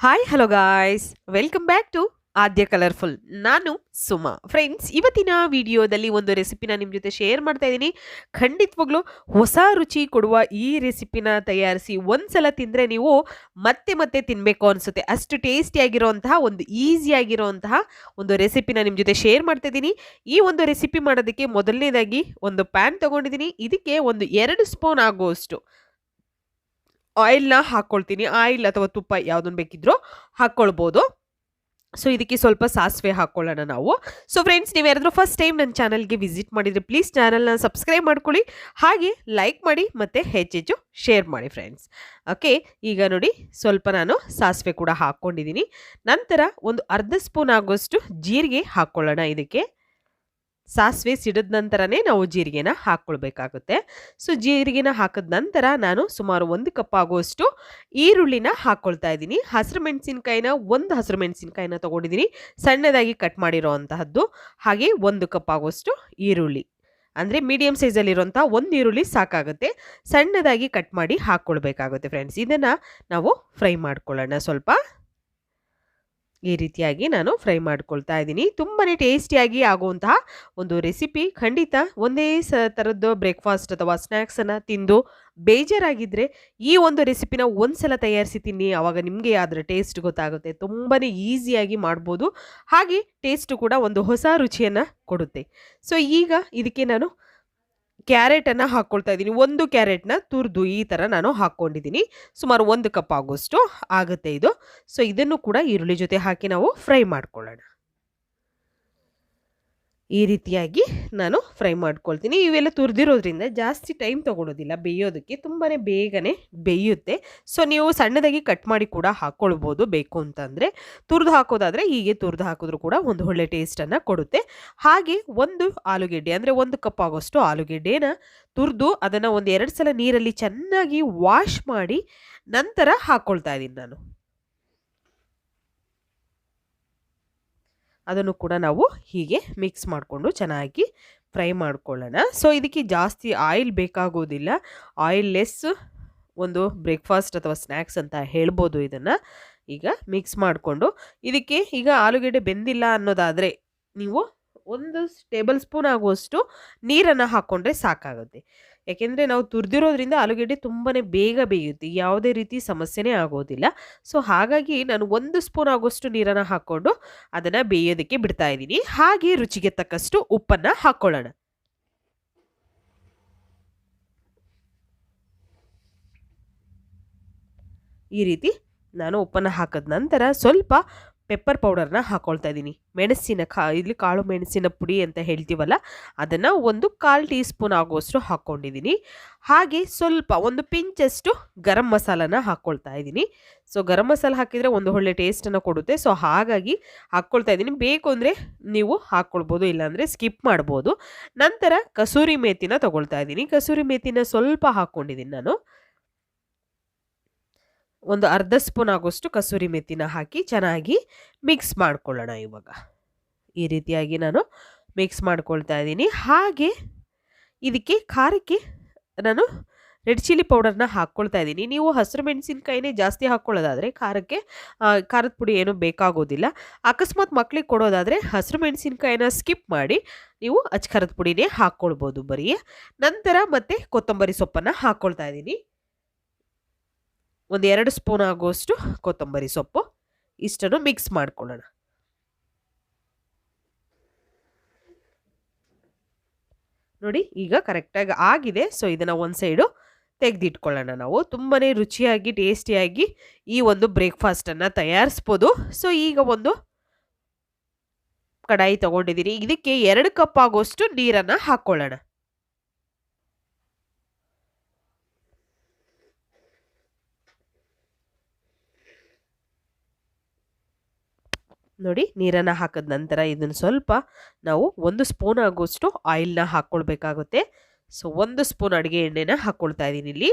Hi hello guys, welcome back to Aadya colourful. ನಾನು Suma. Friends, ಇವತ್ತಿನ ವಿಡಿಯೋದಲ್ಲಿ ಒಂದು ರೆಸಿಪಿನ ನಿಮ್ಮ ಜೊತೆ ಶೇರ್ ಮಾಡ್ತಾ ಇದ್ದೀನಿ. ಖಂಡಿತವಾಗ್ಲೂ ಹೊಸ ರುಚಿ ಕೊಡುವ ಈ ರೆಸಿಪಿನ ತಯಾರಿಸಿ ಒಂದ್ಸಲ ತಿಂದರೆ ನೀವು ಮತ್ತೆ ಮತ್ತೆ ತಿನ್ನಬೇಕು ಅನಿಸುತ್ತೆ. ಅಷ್ಟು ಟೇಸ್ಟಿಯಾಗಿರೋಂತಹ ಒಂದು ಈಸಿಯಾಗಿರೋಂತಹ ಒಂದು ರೆಸಿಪಿನ ನಿಮ್ಮ ಜೊತೆ ಶೇರ್ ಮಾಡ್ತಾ ಇದ್ದೀನಿ. ಈ ಒಂದು ರೆಸಿಪಿ ಮಾಡೋದಕ್ಕೆ ಮೊದಲನೇದಾಗಿ ಒಂದು ಪ್ಯಾನ್ ತೊಗೊಂಡಿದ್ದೀನಿ. ಇದಕ್ಕೆ ಒಂದು 2 ಸ್ಪೂನ್ ಆಗುವಷ್ಟು ಆಯಿಲ್ನ ಹಾಕ್ಕೊಳ್ತೀನಿ. ಆಯಿಲ್ ಅಥವಾ ತುಪ್ಪ ಯಾವುದನ್ನು ಬೇಕಿದ್ರೂ ಹಾಕ್ಕೊಳ್ಬೋದು. ಸೊ ಇದಕ್ಕೆ ಸ್ವಲ್ಪ ಸಾಸಿವೆ ಹಾಕ್ಕೊಳ್ಳೋಣ ನಾವು. ಸೊ ಫ್ರೆಂಡ್ಸ್, ನೀವು ಯಾರಾದರೂ ಫಸ್ಟ್ ಟೈಮ್ ನನ್ನ ಚಾನಲ್ಗೆ ವಿಸಿಟ್ ಮಾಡಿದರೆ ಪ್ಲೀಸ್ ಚಾನಲ್ನ ಸಬ್ಸ್ಕ್ರೈಬ್ ಮಾಡ್ಕೊಳ್ಳಿ, ಹಾಗೆ ಲೈಕ್ ಮಾಡಿ ಮತ್ತು ಹೆಚ್ಚೆಚ್ಚು ಶೇರ್ ಮಾಡಿ ಫ್ರೆಂಡ್ಸ್. ಓಕೆ, ಈಗ ನೋಡಿ ಸ್ವಲ್ಪ ನಾನು ಸಾಸಿವೆ ಕೂಡ ಹಾಕ್ಕೊಂಡಿದ್ದೀನಿ. ನಂತರ ಒಂದು ಅರ್ಧ ಸ್ಪೂನ್ ಆಗೋಷ್ಟು ಜೀರಿಗೆ ಹಾಕ್ಕೊಳ್ಳೋಣ. ಇದಕ್ಕೆ ಸಾಸಿವೆ ಸಿಡಿದ ನಂತರನೇ ನಾವು ಜೀರಿಗೆನ ಹಾಕ್ಕೊಳ್ಬೇಕಾಗುತ್ತೆ. ಸೊ ಜೀರಿಗೆನ ಹಾಕಿದ ನಂತರ ನಾನು ಸುಮಾರು 1 ಕಪ್ ಆಗುವಷ್ಟು ಈರುಳ್ಳಿನ ಹಾಕ್ಕೊಳ್ತಾ ಇದ್ದೀನಿ. ಹಸಿರು ಮೆಣಸಿನ್ಕಾಯಿನ, ಒಂದು ಹಸಿರು ಮೆಣಸಿನ್ಕಾಯಿನ ತೊಗೊಂಡಿದ್ದೀನಿ, ಸಣ್ಣದಾಗಿ ಕಟ್ ಮಾಡಿರೋ ಅಂತಹದ್ದು. ಹಾಗೆ 1 ಕಪ್ ಆಗುವಷ್ಟು ಈರುಳ್ಳಿ, ಅಂದರೆ ಮೀಡಿಯಮ್ ಸೈಜಲ್ಲಿರುವಂಥ ಒಂದು ಈರುಳ್ಳಿ ಸಾಕಾಗುತ್ತೆ. ಸಣ್ಣದಾಗಿ ಕಟ್ ಮಾಡಿ ಹಾಕ್ಕೊಳ್ಬೇಕಾಗುತ್ತೆ ಫ್ರೆಂಡ್ಸ್. ಇದನ್ನು ನಾವು ಫ್ರೈ ಮಾಡ್ಕೊಳ್ಳೋಣ. ಸ್ವಲ್ಪ ಈ ರೀತಿಯಾಗಿ ನಾನು ಫ್ರೈ ಮಾಡ್ಕೊಳ್ತಾ ಇದ್ದೀನಿ. ತುಂಬಾ ಟೇಸ್ಟಿಯಾಗಿ ಆಗುವಂತಹ ಒಂದು ರೆಸಿಪಿ. ಖಂಡಿತ ಒಂದೇ ಥರದ್ದು ಬ್ರೇಕ್ಫಾಸ್ಟ್ ಅಥವಾ ಸ್ನ್ಯಾಕ್ಸನ್ನು ತಿಂದು ಬೇಜಾರಾಗಿದ್ದರೆ ಈ ಒಂದು ರೆಸಿಪಿನ ಒಂದ್ಸಲ ತಯಾರಿಸಿ ತಿನ್ನಿ. ಆವಾಗ ನಿಮಗೆ ಅದರ ಟೇಸ್ಟ್ ಗೊತ್ತಾಗುತ್ತೆ. ತುಂಬಾ ಈಸಿಯಾಗಿ ಮಾಡ್ಬೋದು, ಹಾಗೆ ಟೇಸ್ಟು ಕೂಡ ಒಂದು ಹೊಸ ರುಚಿಯನ್ನು ಕೊಡುತ್ತೆ. ಸೊ ಈಗ ಇದಕ್ಕೆ ನಾನು ಕ್ಯಾರೆಟನ್ನು ಹಾಕ್ಕೊಳ್ತಾ ಇದ್ದೀನಿ. 1 ಕ್ಯಾರೆಟ್ನ ತುರಿದು ಈ ಥರ ನಾನು ಹಾಕ್ಕೊಂಡಿದ್ದೀನಿ. ಸುಮಾರು 1 ಕಪ್ ಆಗೋಷ್ಟು ಆಗುತ್ತೆ ಇದು. ಸೊ ಇದನ್ನು ಕೂಡ ಈರುಳ್ಳಿ ಜೊತೆ ಹಾಕಿ ನಾವು ಫ್ರೈ ಮಾಡ್ಕೊಳ್ಳೋಣ. ಈ ರೀತಿಯಾಗಿ ನಾನು ಫ್ರೈ ಮಾಡ್ಕೊಳ್ತೀನಿ. ಇವೆಲ್ಲ ತುರಿದಿರೋದ್ರಿಂದ ಜಾಸ್ತಿ ಟೈಮ್ ತೊಗೊಳೋದಿಲ್ಲ ಬೇಯೋದಕ್ಕೆ, ತುಂಬಾ ಬೇಗನೆ ಬೇಯುತ್ತೆ. ಸೊ ನೀವು ಸಣ್ಣದಾಗಿ ಕಟ್ ಮಾಡಿ ಕೂಡ ಹಾಕ್ಕೊಳ್ಬೋದು ಬೇಕು ಅಂತಂದರೆ. ತುರಿದು ಹಾಕೋದಾದರೆ ಹೀಗೆ ತುರಿದು ಹಾಕಿದ್ರೂ ಕೂಡ ಒಂದು ಒಳ್ಳೆ ಟೇಸ್ಟನ್ನು ಕೊಡುತ್ತೆ. ಹಾಗೆ ಒಂದು ಆಲೂಗೆಡ್ಡೆ, ಅಂದರೆ 1 ಕಪ್ ಆಗೋಷ್ಟು ಆಲೂಗೆಡ್ಡೆನ ತುರಿದು ಅದನ್ನು ಒಂದು 2 ಸಲ ನೀರಲ್ಲಿ ಚೆನ್ನಾಗಿ ವಾಶ್ ಮಾಡಿ ನಂತರ ಹಾಕ್ಕೊಳ್ತಾ ಇದ್ದೀನಿ ನಾನು. ಅದನ್ನು ಕೂಡ ನಾವು ಹೀಗೆ ಮಿಕ್ಸ್ ಮಾಡಿಕೊಂಡು ಚೆನ್ನಾಗಿ ಫ್ರೈ ಮಾಡ್ಕೊಳ್ಳೋಣ. ಸೊ ಇದಕ್ಕೆ ಜಾಸ್ತಿ ಆಯಿಲ್ ಬೇಕಾಗೋದಿಲ್ಲ. ಆಯಿಲ್ ಲೆಸ್ ಒಂದು ಬ್ರೇಕ್ಫಾಸ್ಟ್ ಅಥವಾ ಸ್ನ್ಯಾಕ್ಸ್ ಅಂತ ಹೇಳ್ಬೋದು ಇದನ್ನು. ಈಗ ಮಿಕ್ಸ್ ಮಾಡಿಕೊಂಡು ಇದಕ್ಕೆ ಈಗ ಆಲೂಗೆಡ್ಡೆ ಬೆಂದಿಲ್ಲ ಅನ್ನೋದಾದರೆ ನೀವು 1 ಟೇಬಲ್ ಸ್ಪೂನ್ ಆಗುವಷ್ಟು ನೀರನ್ನು ಹಾಕ್ಕೊಂಡ್ರೆ ಸಾಕಾಗುತ್ತೆ. ಯಾಕೆಂದರೆ ನಾವು ತುರಿದಿರೋದ್ರಿಂದ ಆಲೂಗೆಡ್ಡೆ ತುಂಬಾ ಬೇಗ ಬೇಯುತ್ತೆ, ಯಾವುದೇ ರೀತಿ ಸಮಸ್ಯೆನೇ ಆಗೋದಿಲ್ಲ. ಸೊ ಹಾಗಾಗಿ ನಾನು 1 ಸ್ಪೂನ್ ಆಗುವಷ್ಟು ನೀರನ್ನು ಹಾಕ್ಕೊಂಡು ಅದನ್ನು ಬೇಯೋದಕ್ಕೆ ಬಿಡ್ತಾ ಇದ್ದೀನಿ. ಹಾಗೆ ರುಚಿಗೆ ತಕ್ಕಷ್ಟು ಉಪ್ಪನ್ನು ಹಾಕ್ಕೊಳ್ಳೋಣ. ಈ ರೀತಿ ನಾನು ಉಪ್ಪನ್ನು ಹಾಕಿದ ನಂತರ ಸ್ವಲ್ಪ ಪೆಪ್ಪರ್ ಪೌಡರ್ನ ಹಾಕ್ಕೊಳ್ತಾ ಇದ್ದೀನಿ. ಇಲ್ಲಿ ಕಾಳು ಮೆಣಸಿನ ಪುಡಿ ಅಂತ ಹೇಳ್ತೀವಲ್ಲ, ಅದನ್ನು 1/4 ಟೀ ಸ್ಪೂನ್ ಆಗುವಷ್ಟು ಹಾಕ್ಕೊಂಡಿದ್ದೀನಿ. ಹಾಗೆ ಸ್ವಲ್ಪ ಒಂದು ಪಿಂಚಷ್ಟು ಗರಂ ಮಸಾಲನ ಹಾಕ್ಕೊಳ್ತಾ ಇದ್ದೀನಿ. ಸೊ ಗರಂ ಮಸಾಲ ಹಾಕಿದರೆ ಒಂದು ಒಳ್ಳೆ ಟೇಸ್ಟನ್ನು ಕೊಡುತ್ತೆ. ಸೊ ಹಾಗಾಗಿ ಹಾಕ್ಕೊಳ್ತಾ ಇದ್ದೀನಿ. ಬೇಕು ಅಂದರೆ ನೀವು ಹಾಕ್ಕೊಳ್ಬೋದು, ಇಲ್ಲಾಂದರೆ ಸ್ಕಿಪ್ ಮಾಡ್ಬೋದು. ನಂತರ ಕಸೂರಿ ಮೇಥಿನ ತೊಗೊಳ್ತಾ ಇದ್ದೀನಿ. ಕಸೂರಿ ಮೇಥಿನ ಸ್ವಲ್ಪ ಹಾಕ್ಕೊಂಡಿದ್ದೀನಿ ನಾನು. ಒಂದು ಅರ್ಧ ಸ್ಪೂನ್ ಆಗೋಷ್ಟು ಕಸೂರಿ ಮೆಥಿನ ಹಾಕಿ ಚೆನ್ನಾಗಿ ಮಿಕ್ಸ್ ಮಾಡ್ಕೊಳ್ಳೋಣ. ಇವಾಗ ಈ ರೀತಿಯಾಗಿ ನಾನು ಮಿಕ್ಸ್ ಮಾಡ್ಕೊಳ್ತಾ ಇದ್ದೀನಿ. ಹಾಗೆ ಇದಕ್ಕೆ ಖಾರಕ್ಕೆ ನಾನು ರೆಡ್ ಚಿಲ್ಲಿ ಪೌಡರ್ನ ಹಾಕ್ಕೊಳ್ತಾ ಇದ್ದೀನಿ. ನೀವು ಹಸಿರು ಮೆಣಸಿನ್ಕಾಯಿನೇ ಜಾಸ್ತಿ ಹಾಕ್ಕೊಳ್ಳೋದಾದರೆ ಖಾರಕ್ಕೆ ಖಾರದ ಪುಡಿ ಏನೂ ಬೇಕಾಗೋದಿಲ್ಲ. ಅಕಸ್ಮಾತ್ ಮಕ್ಕಳಿಗೆ ಕೊಡೋದಾದರೆ ಹಸಿರು ಮೆಣಸಿನ್ಕಾಯಿನ ಸ್ಕಿಪ್ ಮಾಡಿ ನೀವು ಖಾರದ ಪುಡಿನೇ ಹಾಕ್ಕೊಳ್ಬೋದು ಬರೀ. ನಂತರ ಮತ್ತೆ ಕೊತ್ತಂಬರಿ ಸೊಪ್ಪನ್ನು ಹಾಕ್ಕೊಳ್ತಾ ಇದ್ದೀನಿ. ಒಂದು 2 ಸ್ಪೂನ್ ಆಗುವಷ್ಟು ಕೊತ್ತಂಬರಿ ಸೊಪ್ಪು. ಇಷ್ಟನ್ನು ಮಿಕ್ಸ್ ಮಾಡ್ಕೊಳ್ಳೋಣ. ನೋಡಿ ಈಗ ಕರೆಕ್ಟಾಗಿ ಆಗಿದೆ. ಸೊ ಇದನ್ನು ಒಂದು ಸೈಡು ತೆಗೆದಿಟ್ಕೊಳ್ಳೋಣ ನಾವು. ತುಂಬಾ ರುಚಿಯಾಗಿ ಟೇಸ್ಟಿಯಾಗಿ ಈ ಒಂದು ಬ್ರೇಕ್ಫಾಸ್ಟನ್ನು ತಯಾರಿಸ್ಬೋದು. ಸೊ ಈಗ ಒಂದು ಕಡಾಯಿ ತೊಗೊಂಡಿದ್ದೀನಿ. ಇದಕ್ಕೆ 2 ಕಪ್ ಆಗುವಷ್ಟು ನೀರನ್ನು ಹಾಕ್ಕೊಳ್ಳೋಣ. ನೋಡಿ, ನೀರನ್ನು ಹಾಕಿದ ನಂತರ ಇದನ್ನು ಸ್ವಲ್ಪ ನಾವು 1 ಸ್ಪೂನ್ ಆಗುವಷ್ಟು ಆಯಿಲ್ನ ಹಾಕ್ಕೊಳ್ಬೇಕಾಗುತ್ತೆ. ಸೊ 1 ಸ್ಪೂನ್ ಅಡುಗೆ ಎಣ್ಣೆನ ಹಾಕ್ಕೊಳ್ತಾ ಇದ್ದೀನಿ ಇಲ್ಲಿ.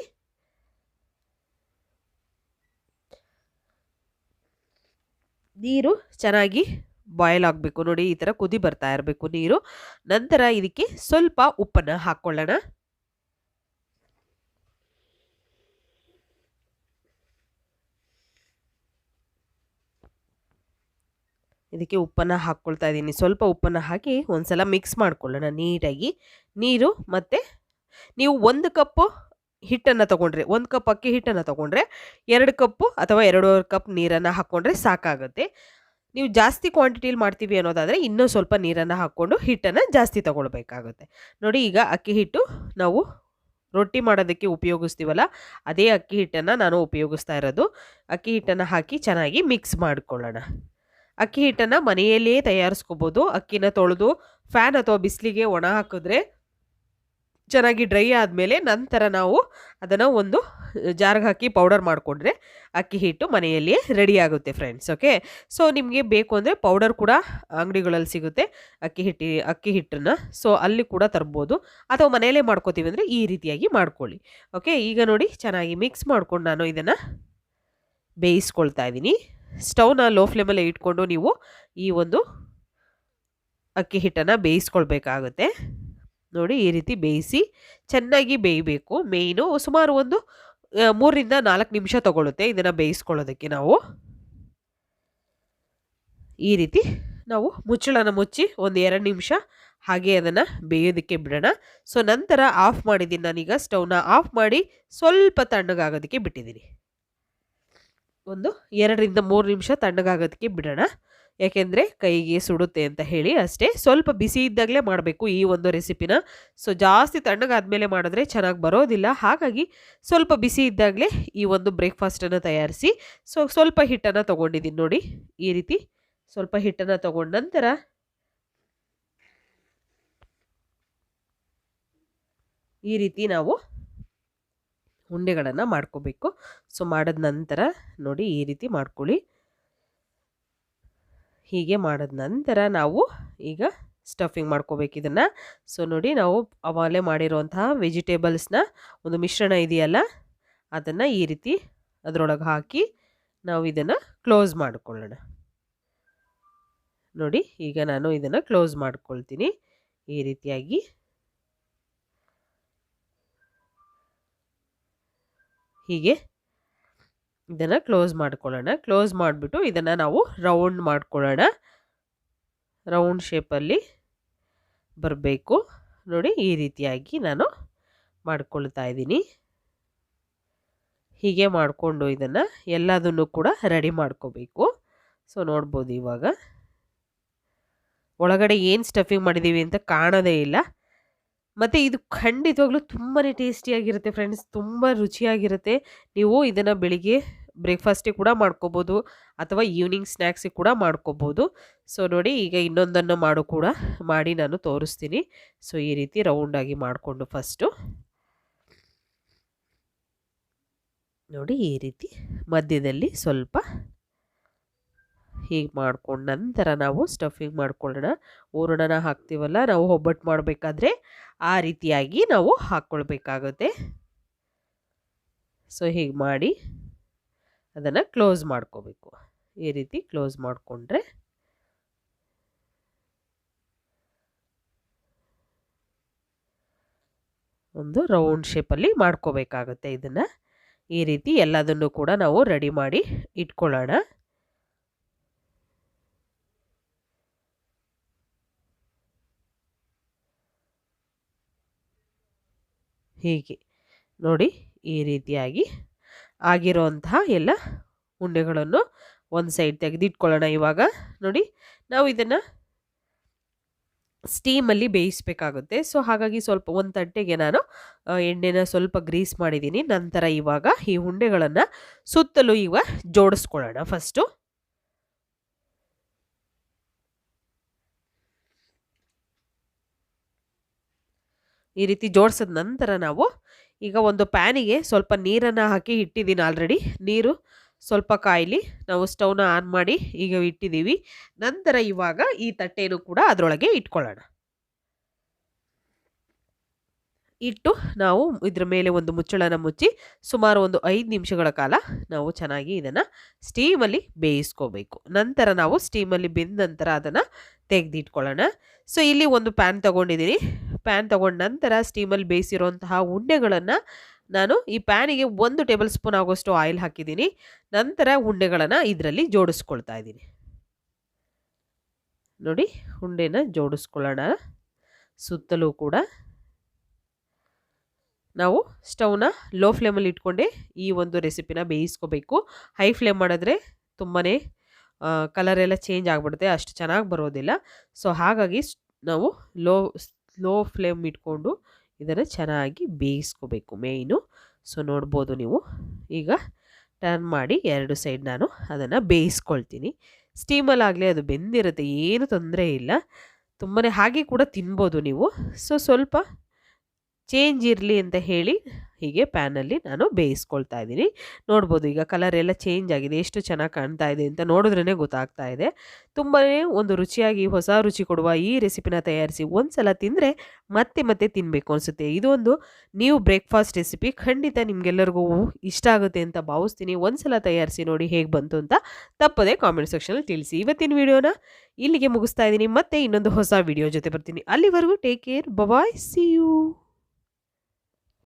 ನೀರು ಚೆನ್ನಾಗಿ ಬಾಯ್ಲ್ ಆಗಬೇಕು. ನೋಡಿ, ಈ ಥರ ಕುದಿ ಬರ್ತಾ ಇರಬೇಕು ನೀರು. ನಂತರ ಇದಕ್ಕೆ ಸ್ವಲ್ಪ ಉಪ್ಪನ್ನು ಹಾಕ್ಕೊಳ್ಳೋಣ. ಇದಕ್ಕೆ ಉಪ್ಪನ್ನು ಹಾಕ್ಕೊಳ್ತಾ ಇದ್ದೀನಿ. ಸ್ವಲ್ಪ ಉಪ್ಪನ್ನು ಹಾಕಿ ಒಂದ್ಸಲ ಮಿಕ್ಸ್ ಮಾಡ್ಕೊಳ್ಳೋಣ ನೀಟಾಗಿ. ನೀರು ಮತ್ತು ನೀವು 1 ಕಪ್ಪು ಹಿಟ್ಟನ್ನು ತೊಗೊಂಡ್ರೆ, 1 ಕಪ್ ಅಕ್ಕಿ ಹಿಟ್ಟನ್ನು ತೊಗೊಂಡ್ರೆ 2 ಕಪ್ಪು ಅಥವಾ 2.5 ಕಪ್ ನೀರನ್ನು ಹಾಕ್ಕೊಂಡ್ರೆ ಸಾಕಾಗುತ್ತೆ. ನೀವು ಜಾಸ್ತಿ ಕ್ವಾಂಟಿಟಿಲಿ ಮಾಡ್ತೀವಿ ಅನ್ನೋದಾದರೆ ಇನ್ನೂ ಸ್ವಲ್ಪ ನೀರನ್ನು ಹಾಕ್ಕೊಂಡು ಹಿಟ್ಟನ್ನು ಜಾಸ್ತಿ ತೊಗೊಳ್ಬೇಕಾಗುತ್ತೆ. ನೋಡಿ, ಈಗ ಅಕ್ಕಿ ಹಿಟ್ಟು ನಾವು ರೊಟ್ಟಿ ಮಾಡೋದಕ್ಕೆ ಉಪಯೋಗಿಸ್ತೀವಲ್ಲ, ಅದೇ ಅಕ್ಕಿ ಹಿಟ್ಟನ್ನು ನಾನು ಉಪಯೋಗಿಸ್ತಾ ಇರೋದು. ಅಕ್ಕಿ ಹಿಟ್ಟನ್ನು ಹಾಕಿ ಚೆನ್ನಾಗಿ ಮಿಕ್ಸ್ ಮಾಡ್ಕೊಳ್ಳೋಣ. ಅಕ್ಕಿ ಹಿಟ್ಟನ್ನು ಮನೆಯಲ್ಲೇ ತಯಾರಿಸ್ಕೋಬೋದು. ಅಕ್ಕಿನ ತೊಳೆದು ಫ್ಯಾನ್ ಅಥವಾ ಬಿಸಿಲಿಗೆ ಒಣ ಹಾಕಿದ್ರೆ ಚೆನ್ನಾಗಿ ಡ್ರೈ ಆದಮೇಲೆ ನಂತರ ನಾವು ಅದನ್ನು ಒಂದು ಜಾರ್ಗೆ ಹಾಕಿ ಪೌಡರ್ ಮಾಡಿಕೊಂಡ್ರೆ ಅಕ್ಕಿ ಹಿಟ್ಟು ಮನೆಯಲ್ಲಿಯೇ ರೆಡಿ ಆಗುತ್ತೆ ಫ್ರೆಂಡ್ಸ್. ಓಕೆ, ಸೊ ನಿಮಗೆ ಬೇಕು ಅಂದರೆ ಪೌಡರ್ ಕೂಡ ಅಂಗಡಿಗಳಲ್ಲಿ ಸಿಗುತ್ತೆ ಅಕ್ಕಿ ಹಿಟ್ಟನ್ನು. ಸೊ ಅಲ್ಲಿ ಕೂಡ ತರ್ಬೋದು, ಅಥವಾ ಮನೆಯಲ್ಲೇ ಮಾಡ್ಕೋತೀವಿ ಅಂದರೆ ಈ ರೀತಿಯಾಗಿ ಮಾಡ್ಕೊಳ್ಳಿ. ಓಕೆ, ಈಗ ನೋಡಿ ಚೆನ್ನಾಗಿ ಮಿಕ್ಸ್ ಮಾಡ್ಕೊಂಡು ನಾನು ಇದನ್ನು ಬೇಯಿಸ್ಕೊಳ್ತಾ ಇದ್ದೀನಿ. ಸ್ಟವ್ನ ಲೋ ಫ್ಲೇಮಲ್ಲೇ ಇಟ್ಕೊಂಡು ನೀವು ಈ ಒಂದು ಅಕ್ಕಿ ಹಿಟ್ಟನ್ನು ಬೇಯಿಸ್ಕೊಳ್ಬೇಕಾಗುತ್ತೆ. ನೋಡಿ, ಈ ರೀತಿ ಬೇಯಿಸಿ ಚೆನ್ನಾಗಿ ಬೇಯಬೇಕು. ಮೇಯ್ನು ಸುಮಾರು ಒಂದು 3ರಿಂದ 4 ನಿಮಿಷ ತಗೊಳ್ಳುತ್ತೆ ಇದನ್ನು ಬೇಯಿಸ್ಕೊಳ್ಳೋದಕ್ಕೆ. ನಾವು ಈ ರೀತಿ ನಾವು ಮುಚ್ಚಳನ ಮುಚ್ಚಿ ಒಂದು 2 ನಿಮಿಷ ಹಾಗೆ ಅದನ್ನು ಬೇಯೋದಕ್ಕೆ ಬಿಡೋಣ. ಸೊ ನಂತರ ಆಫ್ ಮಾಡಿದ್ದೀನಿ ನಾನೀಗ. ಸ್ಟವ್ನ ಆಫ್ ಮಾಡಿ ಸ್ವಲ್ಪ ತಣ್ಣಗಾಗೋದಕ್ಕೆ ಬಿಟ್ಟಿದ್ದೀನಿ. ಒಂದು 2ರಿಂದ 3 ನಿಮಿಷ ತಣ್ಣಗಾಗೋದಕ್ಕೆ ಬಿಡೋಣ. ಯಾಕೆಂದರೆ ಕೈಗೆ ಸುಡುತ್ತೆ ಅಂತ ಹೇಳಿ ಅಷ್ಟೇ. ಸ್ವಲ್ಪ ಬಿಸಿ ಇದ್ದಾಗಲೇ ಮಾಡಬೇಕು ಈ ಒಂದು ರೆಸಿಪಿನ. ಸೊ ಜಾಸ್ತಿ ತಣ್ಣಗಾದ್ಮೇಲೆ ಮಾಡಿದ್ರೆ ಚೆನ್ನಾಗಿ ಬರೋದಿಲ್ಲ. ಹಾಗಾಗಿ ಸ್ವಲ್ಪ ಬಿಸಿ ಇದ್ದಾಗಲೇ ಈ ಒಂದು ಬ್ರೇಕ್ಫಾಸ್ಟನ್ನು ತಯಾರಿಸಿ. ಸೊ ಸ್ವಲ್ಪ ಹಿಟ್ಟನ್ನು ತೊಗೊಂಡಿದ್ದೀನಿ ನೋಡಿ, ಈ ರೀತಿ ಸ್ವಲ್ಪ ಹಿಟ್ಟನ್ನು ತೊಗೊಂಡ ನಂತರ ಈ ರೀತಿ ನಾವು ಉಂಡೆಗಳನ್ನು ಮಾಡ್ಕೋಬೇಕು. ಸೊ ಮಾಡಿದ ನಂತರ ನೋಡಿ ಈ ರೀತಿ ಮಾಡ್ಕೊಳ್ಳಿ. ಹೀಗೆ ಮಾಡಿದ ನಂತರ ನಾವು ಈಗ ಸ್ಟಫಿಂಗ್ ಮಾಡ್ಕೋಬೇಕು ಇದನ್ನು. ಸೊ ನೋಡಿ, ನಾವು ಅವಾಗಲೇ ಮಾಡಿರುವಂತಹ ವೆಜಿಟೇಬಲ್ಸ್ನ ಒಂದು ಮಿಶ್ರಣ ಇದೆಯಲ್ಲ, ಅದನ್ನು ಈ ರೀತಿ ಅದರೊಳಗೆ ಹಾಕಿ ನಾವು ಇದನ್ನು ಕ್ಲೋಸ್ ಮಾಡಿಕೊಳ್ಳೋಣ. ನೋಡಿ, ಈಗ ನಾನು ಇದನ್ನು ಕ್ಲೋಸ್ ಮಾಡ್ಕೊಳ್ತೀನಿ ಈ ರೀತಿಯಾಗಿ. ಹೀಗೆ ಇದನ್ನು ಕ್ಲೋಸ್ ಮಾಡ್ಕೊಳ್ಳೋಣ. ಕ್ಲೋಸ್ ಮಾಡಿಬಿಟ್ಟು ಇದನ್ನು ನಾವು ರೌಂಡ್ ಮಾಡ್ಕೊಳ್ಳೋಣ. ರೌಂಡ್ ಶೇಪಲ್ಲಿ ಬರಬೇಕು. ನೋಡಿ, ಈ ರೀತಿಯಾಗಿ ನಾನು ಮಾಡ್ಕೊಳ್ತಾ ಇದ್ದೀನಿ. ಹೀಗೆ ಮಾಡಿಕೊಂಡು ಇದನ್ನು ಎಲ್ಲದನ್ನು ಕೂಡ ರೆಡಿ ಮಾಡ್ಕೋಬೇಕು. ಸೊ ನೋಡ್ಬೋದು, ಇವಾಗ ಒಳಗಡೆ ಏನು ಸ್ಟಫಿಂಗ್ ಮಾಡಿದ್ದೀವಿ ಅಂತ ಕಾಣೋದೇ ಇಲ್ಲ. ಮತ್ತು ಇದು ಖಂಡಿತವಾಗ್ಲೂ ತುಂಬಾ ಟೇಸ್ಟಿಯಾಗಿರುತ್ತೆ ಫ್ರೆಂಡ್ಸ್, ತುಂಬ ರುಚಿಯಾಗಿರುತ್ತೆ. ನೀವು ಇದನ್ನು ಬೆಳಿಗ್ಗೆ ಬ್ರೇಕ್ಫಾಸ್ಟಿಗೆ ಕೂಡ ಮಾಡ್ಕೋಬೋದು, ಅಥವಾ ಈವ್ನಿಂಗ್ ಸ್ನ್ಯಾಕ್ಸಿಗೆ ಕೂಡ ಮಾಡ್ಕೋಬೋದು. ಸೊ ನೋಡಿ, ಈಗ ಇನ್ನೊಂದನ್ನು ಮಾಡಿ ನಾನು ತೋರಿಸ್ತೀನಿ. ಸೊ ಈ ರೀತಿ ರೌಂಡಾಗಿ ಮಾಡಿಕೊಂಡು ಫಸ್ಟು ನೋಡಿ, ಈ ರೀತಿ ಮಧ್ಯದಲ್ಲಿ ಸ್ವಲ್ಪ ಹೀಗೆ ಮಾಡ್ಕೊಂಡು ನಂತರ ನಾವು ಸ್ಟಫಿಂಗ್ ಮಾಡ್ಕೊಳ್ಳೋಣ. ಹೂರಣನ ಹಾಕ್ತೀವಲ್ಲ ನಾವು ಒಬ್ಬಟ್ಟು ಮಾಡಬೇಕಾದ್ರೆ, ಆ ರೀತಿಯಾಗಿ ನಾವು ಹಾಕ್ಕೊಳ್ಬೇಕಾಗುತ್ತೆ. ಸೊ ಹೀಗೆ ಮಾಡಿ ಅದನ್ನು ಕ್ಲೋಸ್ ಮಾಡ್ಕೋಬೇಕು. ಈ ರೀತಿ ಕ್ಲೋಸ್ ಮಾಡಿಕೊಂಡ್ರೆ ಒಂದು ರೌಂಡ್ ಶೇಪಲ್ಲಿ ಮಾಡ್ಕೋಬೇಕಾಗುತ್ತೆ. ಇದನ್ನು ಈ ರೀತಿ ಎಲ್ಲದನ್ನು ಕೂಡ ನಾವು ರೆಡಿ ಮಾಡಿ ಇಟ್ಕೊಳ್ಳೋಣ. ಹೀಗೆ ನೋಡಿ, ಈ ರೀತಿಯಾಗಿ ಆಗಿರೋಂತಹ ಎಲ್ಲ ಉಂಡೆಗಳನ್ನು ಒಂದು ಸೈಡ್ ತೆಗೆದಿಟ್ಕೊಳ್ಳೋಣ. ಇವಾಗ ನೋಡಿ, ನಾವು ಇದನ್ನು ಸ್ಟೀಮಲ್ಲಿ ಬೇಯಿಸಬೇಕಾಗುತ್ತೆ. ಸೊ ಹಾಗಾಗಿ ಸ್ವಲ್ಪ ಒಂದು ತಟ್ಟೆಗೆ ನಾನು ಎಣ್ಣೆನ ಸ್ವಲ್ಪ ಗ್ರೀಸ್ ಮಾಡಿದ್ದೀನಿ. ನಂತರ ಇವಾಗ ಈ ಉಂಡೆಗಳನ್ನು ಸುತ್ತಲೂ ಈಗ ಜೋಡಿಸ್ಕೊಳ್ಳೋಣ. ಫಸ್ಟು ಈ ರೀತಿ ಜೋಡಿಸಿದ ನಂತರ ನಾವು ಈಗ ಒಂದು ಪ್ಯಾನಿಗೆ ಸ್ವಲ್ಪ ನೀರನ್ನು ಹಾಕಿ ಇಟ್ಟಿದ್ದೀನಿ ಆಲ್ರೆಡಿ. ನೀರು ಸ್ವಲ್ಪ ಕಾಯಲಿ. ನಾವು ಸ್ಟವ್ನ ಆನ್ ಮಾಡಿ ಈಗ ಇಟ್ಟಿದ್ದೀವಿ. ನಂತರ ಇವಾಗ ಈ ತಟ್ಟೆನೂ ಕೂಡ ಅದರೊಳಗೆ ಇಟ್ಕೊಳ್ಳೋಣ. ಇಟ್ಟು ನಾವು ಇದರ ಮೇಲೆ ಒಂದು ಮುಚ್ಚಳನ ಮುಚ್ಚಿ ಸುಮಾರು ಒಂದು 5 ನಿಮಿಷಗಳ ಕಾಲ ನಾವು ಚೆನ್ನಾಗಿ ಇದನ್ನು ಸ್ಟೀಮಲ್ಲಿ ಬೇಯಿಸ್ಕೋಬೇಕು. ನಂತರ ನಾವು ಸ್ಟೀಮಲ್ಲಿ ಬೆಂದ ನಂತರ ಅದನ್ನು ತೆಗೆದಿಟ್ಕೊಳ್ಳೋಣ. ಸೊ ಇಲ್ಲಿ ಒಂದು ಪ್ಯಾನ್ ತೊಗೊಂಡಿದ್ದೀನಿ. ಪ್ಯಾನ್ ತೊಗೊಂಡ ನಂತರ ಸ್ಟೀಮಲ್ಲಿ ಬೇಯಿಸಿರೋಂತಹ ಉಂಡೆಗಳನ್ನು ನಾನು ಈ ಪ್ಯಾನಿಗೆ 1 ಟೇಬಲ್ ಸ್ಪೂನ್ ಆಗೋಷ್ಟು ಆಯಿಲ್ ಹಾಕಿದ್ದೀನಿ. ನಂತರ ಉಂಡೆಗಳನ್ನು ಇದರಲ್ಲಿ ಜೋಡಿಸ್ಕೊಳ್ತಾ ಇದ್ದೀನಿ. ನೋಡಿ ಉಂಡೆನ ಜೋಡಿಸ್ಕೊಳ್ಳೋಣ. ಸುತ್ತಲೂ ಕೂಡ ನಾವು ಸ್ಟವ್ನ ಲೋ ಫ್ಲೇಮಲ್ಲಿ ಇಟ್ಕೊಂಡೆ ಈ ಒಂದು ರೆಸಿಪಿನ ಬೇಯಿಸ್ಕೋಬೇಕು. ಹೈ ಫ್ಲೇಮ್ ಮಾಡಿದ್ರೆ ತುಂಬಾ ಕಲರ್ ಎಲ್ಲ ಚೇಂಜ್ ಆಗಿಬಿಡುತ್ತೆ, ಅಷ್ಟು ಚೆನ್ನಾಗಿ ಬರೋದಿಲ್ಲ. ಸೊ ಹಾಗಾಗಿ ನಾವು ಲೋ ಫ್ಲೇಮ್ ಇಟ್ಕೊಂಡು ಇದನ್ನು ಚೆನ್ನಾಗಿ ಬೇಯಿಸ್ಕೋಬೇಕು ಮೇಯ್ನು. ಸೊ ನೋಡ್ಬೋದು ನೀವು. ಈಗ ಟರ್ನ್ ಮಾಡಿ 2 ಸೈಡ್ ನಾನು ಅದನ್ನು ಬೇಯಿಸ್ಕೊಳ್ತೀನಿ. ಸ್ಟೀಮಲ್ಲಾಗಲಿ ಅದು ಬೆಂದಿರುತ್ತೆ, ಏನು ತೊಂದರೆ ಇಲ್ಲ. ತುಂಬಾ ಹಾಗೆ ಕೂಡ ತಿನ್ಬೋದು ನೀವು. ಸೊ ಸ್ವಲ್ಪ ಚೇಂಜ್ ಇರಲಿ ಅಂತ ಹೇಳಿ ಹೀಗೆ ಪ್ಯಾನಲ್ಲಿ ನಾನು ಬೇಯಿಸ್ಕೊಳ್ತಾ ಇದ್ದೀನಿ. ನೋಡ್ಬೋದು ಈಗ ಕಲರ್ ಎಲ್ಲ ಚೇಂಜ್ ಆಗಿದೆ, ಎಷ್ಟು ಚೆನ್ನಾಗಿ ಕಾಣ್ತಾ ಇದೆ ಅಂತ ನೋಡಿದ್ರೇ ಗೊತ್ತಾಗ್ತಾ ಇದೆ. ತುಂಬಾ ಒಂದು ರುಚಿಯಾಗಿ ಹೊಸ ರುಚಿ ಕೊಡುವ ಈ ರೆಸಿಪಿನ ತಯಾರಿಸಿ ಒಂದ್ಸಲ ತಿಂದರೆ ಮತ್ತೆ ಮತ್ತೆ ತಿನ್ನಬೇಕು ಅನಿಸುತ್ತೆ. ಇದೊಂದು ನೀವು ಬ್ರೇಕ್ಫಾಸ್ಟ್ ರೆಸಿಪಿ, ಖಂಡಿತ ನಿಮಗೆಲ್ಲರಿಗೂ ಇಷ್ಟ ಆಗುತ್ತೆ ಅಂತ ಭಾವಿಸ್ತೀನಿ. ಒಂದ್ಸಲ ತಯಾರಿಸಿ ನೋಡಿ ಹೇಗೆ ಬಂತು ಅಂತ ತಪ್ಪದೆ ಕಾಮೆಂಟ್ ಸೆಕ್ಷನಲ್ಲಿ ತಿಳಿಸಿ. ಇವತ್ತಿನ ವಿಡಿಯೋನ ಇಲ್ಲಿಗೆ ಮುಗಿಸ್ತಾ ಇದ್ದೀನಿ. ಮತ್ತೆ ಇನ್ನೊಂದು ಹೊಸ ವಿಡಿಯೋ ಜೊತೆ ಬರ್ತೀನಿ. ಅಲ್ಲಿವರೆಗೂ take care, bye, see you.